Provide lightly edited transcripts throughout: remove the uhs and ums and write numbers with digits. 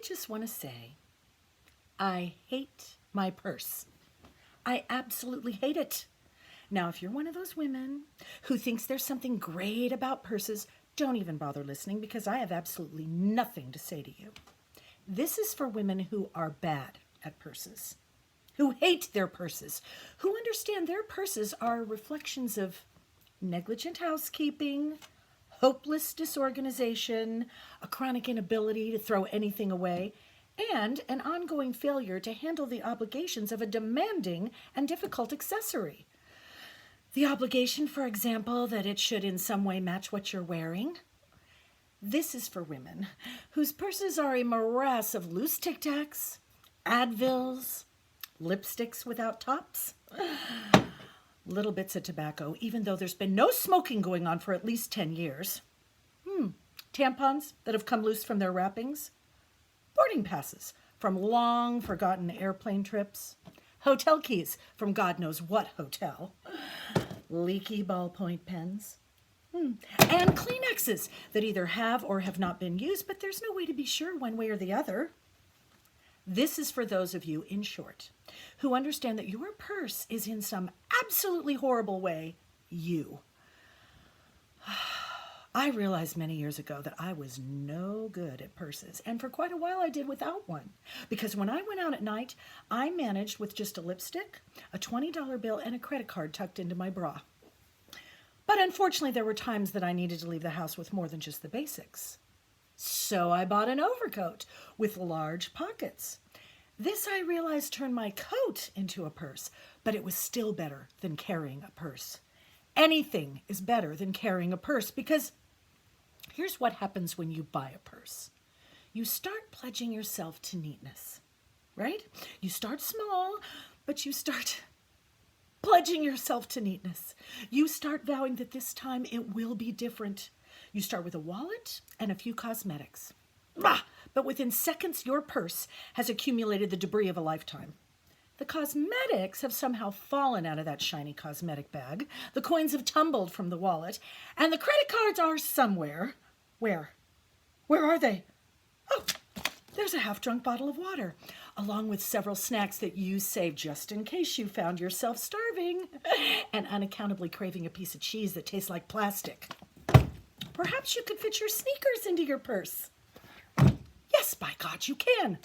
just want to say, I hate my purse. I absolutely hate it. Now, if you're one of those women who thinks there's something great about purses, don't even bother listening because I have absolutely nothing to say to you. This is for women who are bad at purses, who hate their purses, who understand their purses are reflections of negligent housekeeping, hopeless disorganization, a chronic inability to throw anything away, and an ongoing failure to handle the obligations of a demanding and difficult accessory. The obligation, for example, that it should in some way match what you're wearing. This is for women whose purses are a morass of loose Tic Tacs, Advils, lipsticks without tops, little bits of tobacco, even though there's been no smoking going on for at least 10 years. Tampons that have come loose from their wrappings, boarding passes from long forgotten airplane trips, hotel keys from God knows what hotel, leaky ballpoint pens, and Kleenexes that either have or have not been used, but there's no way to be sure one way or the other. This is for those of you, in short, who understand that your purse is in some absolutely horrible way you. I realized many years ago that I was no good at purses, and for quite a while I did without one. Because when I went out at night, I managed with just a lipstick, a $20 bill, and a credit card tucked into my bra. But unfortunately, there were times that I needed to leave the house with more than just the basics. So I bought an overcoat with large pockets. This, I realized, turned my coat into a purse, but it was still better than carrying a purse. Anything is better than carrying a purse because here's what happens when you buy a purse. You start pledging yourself to neatness, right? You start small, but you start pledging yourself to neatness. You start vowing that this time it will be different. You start with a wallet and a few cosmetics. But within seconds, your purse has accumulated the debris of a lifetime. The cosmetics have somehow fallen out of that shiny cosmetic bag. The coins have tumbled from the wallet. And the credit cards are somewhere. Where? Where are they? Oh, there's a half-drunk bottle of water, along with several snacks that you saved just in case you found yourself starving and unaccountably craving a piece of cheese that tastes like plastic. Perhaps you could fit your sneakers into your purse. Yes, by God, you can.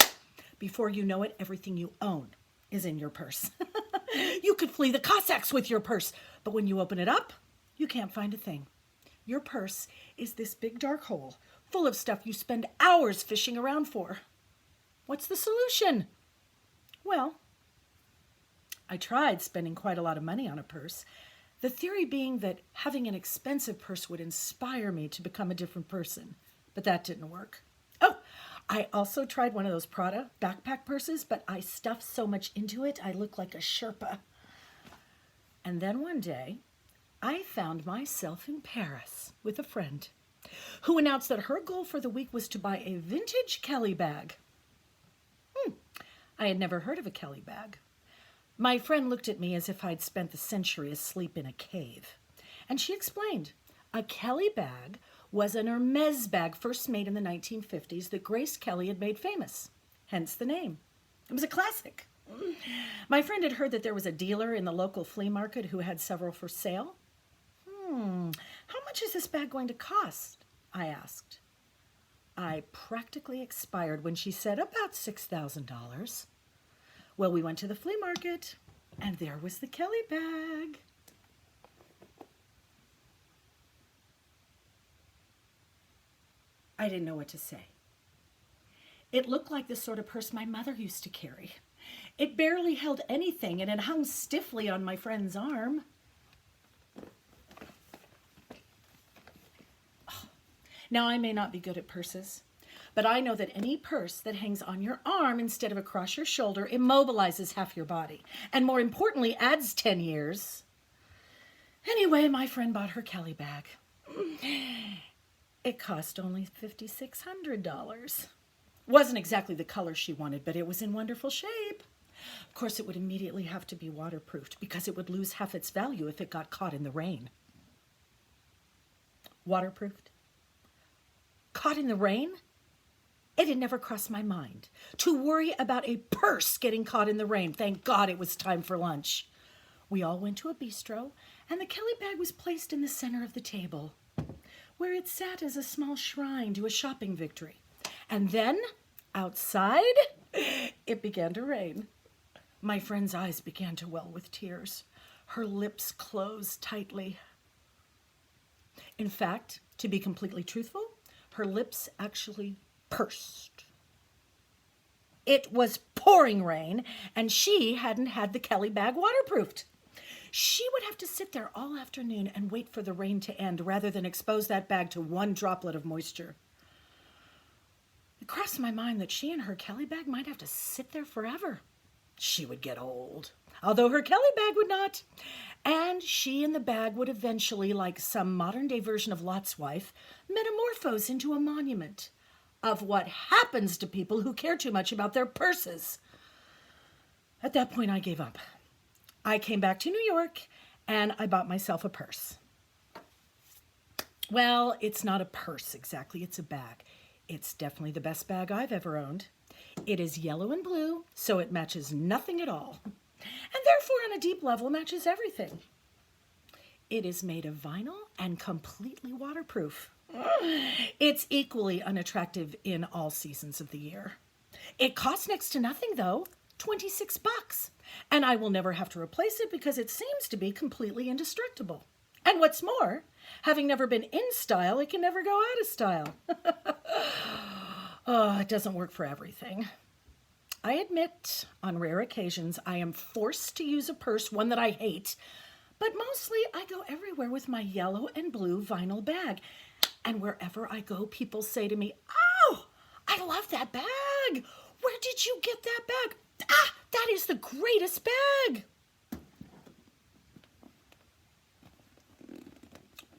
Before you know it, everything you own is in your purse. You could flee the Cossacks with your purse, but when you open it up, you can't find a thing. Your purse is this big dark hole full of stuff you spend hours fishing around for. What's the solution? Well, I tried spending quite a lot of money on a purse, the theory being that having an expensive purse would inspire me to become a different person, but that didn't work. Oh, I also tried one of those Prada backpack purses, but I stuffed so much into it, I look like a Sherpa. And then one day, I found myself in Paris with a friend who announced that her goal for the week was to buy a vintage Kelly bag. I had never heard of a Kelly bag. My friend looked at me as if I'd spent the century asleep in a cave. And she explained, a Kelly bag was an Hermes bag first made in the 1950s that Grace Kelly had made famous, hence the name. It was a classic. My friend had heard that there was a dealer in the local flea market who had several for sale. How much is this bag going to cost? I asked. I practically expired when she said about $6,000. Well, we went to the flea market, and there was the Kelly bag. I didn't know what to say. It looked like the sort of purse my mother used to carry. It barely held anything, and it hung stiffly on my friend's arm. Now, I may not be good at purses, but I know that any purse that hangs on your arm instead of across your shoulder immobilizes half your body, and more importantly, adds 10 years. Anyway, my friend bought her Kelly bag. It cost only $5,600. Wasn't exactly the color she wanted, but it was in wonderful shape. Of course, it would immediately have to be waterproofed because it would lose half its value if it got caught in the rain. Waterproofed? Caught in the rain? It had never crossed my mind to worry about a purse getting caught in the rain. Thank God it was time for lunch. We all went to a bistro, and the Kelly bag was placed in the center of the table, where it sat as a small shrine to a shopping victory. And then, outside, it began to rain. My friend's eyes began to well with tears. Her lips closed tightly. In fact, to be completely truthful, her lips actually pursed. It was pouring rain, and she hadn't had the Kelly bag waterproofed. She would have to sit there all afternoon and wait for the rain to end rather than expose that bag to one droplet of moisture. It crossed my mind that she and her Kelly bag might have to sit there forever. She would get old, although her Kelly bag would not. And she and the bag would eventually, like some modern-day version of Lot's wife, metamorphose into a monument of what happens to people who care too much about their purses. At that point, I gave up. I came back to New York, and I bought myself a purse. Well, it's not a purse exactly, it's a bag. It's definitely the best bag I've ever owned. It is yellow and blue, so it matches nothing at all, and therefore on a deep level matches everything. It is made of vinyl and completely waterproof. It's equally unattractive in all seasons of the year. It costs next to nothing, though, $26, and I will never have to replace it because it seems to be completely indestructible. And what's more, having never been in style, it can never go out of style. Oh, it doesn't work for everything. I admit, on rare occasions, I am forced to use a purse, one that I hate, but mostly I go everywhere with my yellow and blue vinyl bag. And wherever I go, people say to me, "Oh, I love that bag. Where did you get that bag? Ah, that is the greatest bag."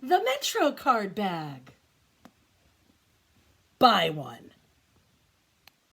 The Metro card bag. Buy one.